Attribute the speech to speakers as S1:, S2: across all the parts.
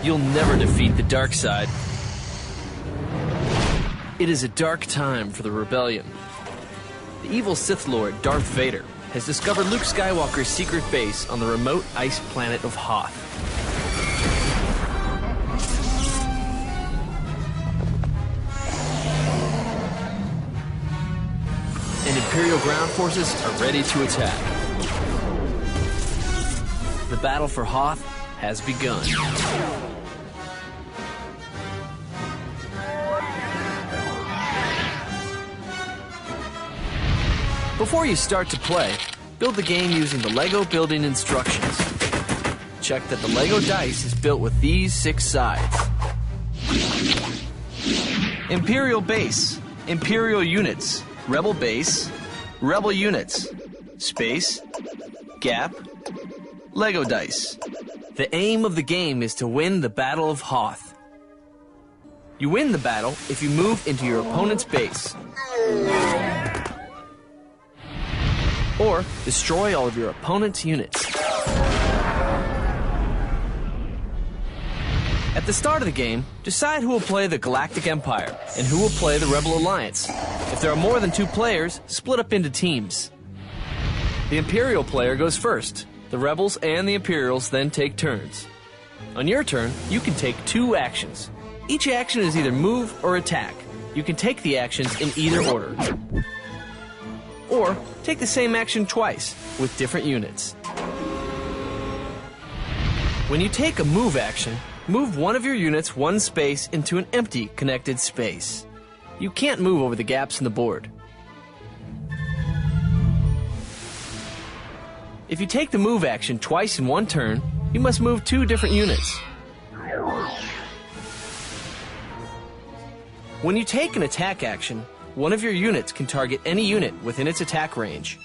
S1: You'll never defeat the dark side. It is a dark time for the rebellion. The evil Sith Lord, Darth Vader, has discovered Luke Skywalker's secret base on the remote ice planet of Hoth. And Imperial ground forces are ready to attack. The battle for Hoth has begun. Before you start to play, build the game using the LEGO building instructions. Check that the LEGO dice is built with these 6 sides. Imperial base, Imperial units, Rebel base, Rebel units, space, gap, LEGO dice. The aim of the game is to win the Battle of Hoth. You win the battle if you move into your opponent's base, or destroy all of your opponent's units. At the start of the game, decide who will play the Galactic Empire and who will play the Rebel Alliance. If there are more than 2 players, split up into teams. The Imperial player goes first. The Rebels and the Imperials then take turns. On your turn, you can take 2 actions. Each action is either move or attack. You can take the actions in either order. Or take the same action twice with different units. When you take a move action, move one of your units 1 space into an empty connected space. You can't move over the gaps in the board. If you take the move action twice in 1 turn, you must move 2 different units. When you take an attack action, one of your units can target any unit within its attack range.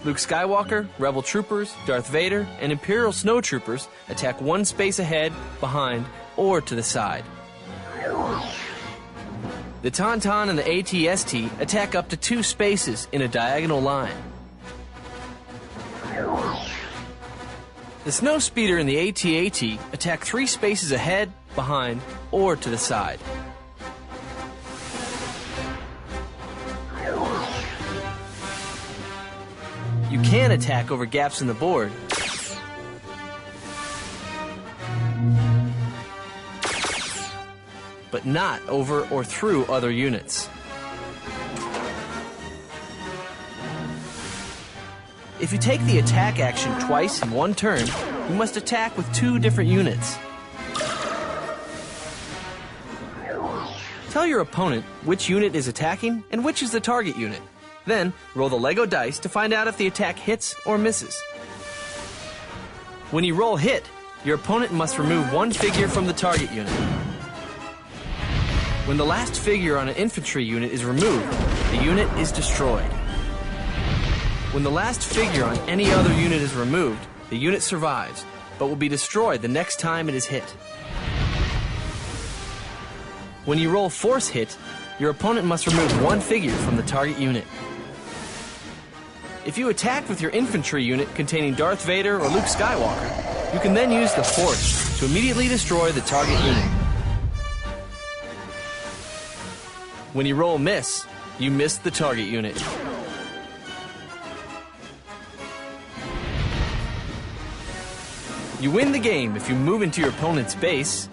S1: Luke Skywalker, Rebel troopers, Darth Vader, and Imperial snowtroopers attack 1 space ahead, behind, or to the side. The Tauntaun and the AT-ST attack up to 2 spaces in a diagonal line. The Snowspeeder and the AT-AT attack 3 spaces ahead, behind, or to the side. You can attack over gaps in the board, but not over or through other units. If you take the attack action twice in 1 turn, you must attack with 2 different units. Tell your opponent which unit is attacking and which is the target unit. Then, roll the LEGO dice to find out if the attack hits or misses. When you roll hit, your opponent must remove 1 figure from the target unit. When the last figure on an infantry unit is removed, the unit is destroyed. When the last figure on any other unit is removed, the unit survives, but will be destroyed the next time it is hit. When you roll force hit, your opponent must remove 1 figure from the target unit. If you attack with your infantry unit containing Darth Vader or Luke Skywalker, you can then use the Force to immediately destroy the target unit. When you roll miss, you miss the target unit. You win the game if you move into your opponent's base,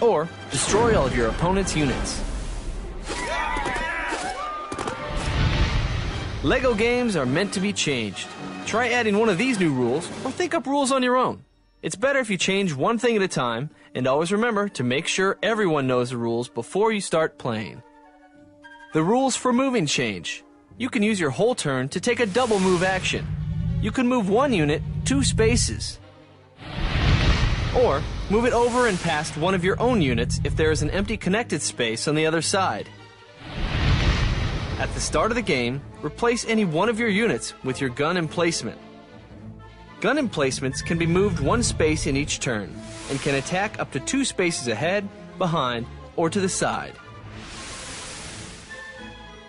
S1: or destroy all of your opponent's units. LEGO games are meant to be changed. Try adding one of these new rules, or think up rules on your own. It's better if you change 1 thing at a time, and always remember to make sure everyone knows the rules before you start playing. The rules for moving change. You can use your whole turn to take a double move action. You can move 1 unit 2 spaces. Or move it over and past one of your own units if there is an empty connected space on the other side. At the start of the game, replace any one of your units with your gun emplacement. Gun emplacements can be moved 1 space in each turn and can attack up to 2 spaces ahead, behind, or to the side.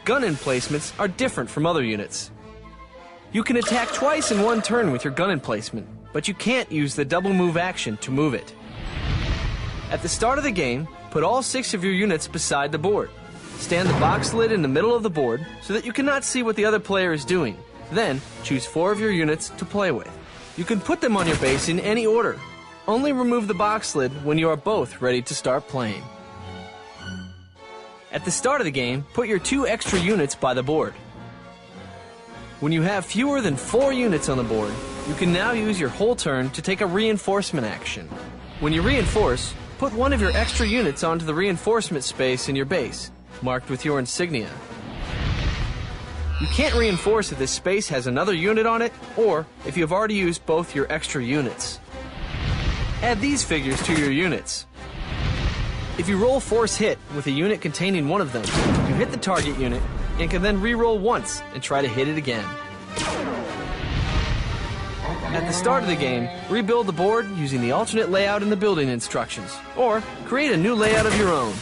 S1: Gun emplacements are different from other units. You can attack twice in one turn with your gun emplacement, but you can't use the double move action to move it. At the start of the game, put all 6 of your units beside the board. Stand the box lid in the middle of the board so that you cannot see what the other player is doing. Then, choose 4 of your units to play with. You can put them on your base in any order. Only remove the box lid when you are both ready to start playing. At the start of the game, put your 2 extra units by the board. When you have fewer than 4 units on the board, you can now use your whole turn to take a reinforcement action. When you reinforce, put 1 of your extra units onto the reinforcement space in your base, marked with your insignia. You can't reinforce if this space has another unit on it, or if you have already used both your extra units. Add these figures to your units. If you roll force hit with a unit containing one of them, you hit the target unit and can then re-roll once and try to hit it again. At the start of the game, rebuild the board using the alternate layout in the building instructions, or create a new layout of your own.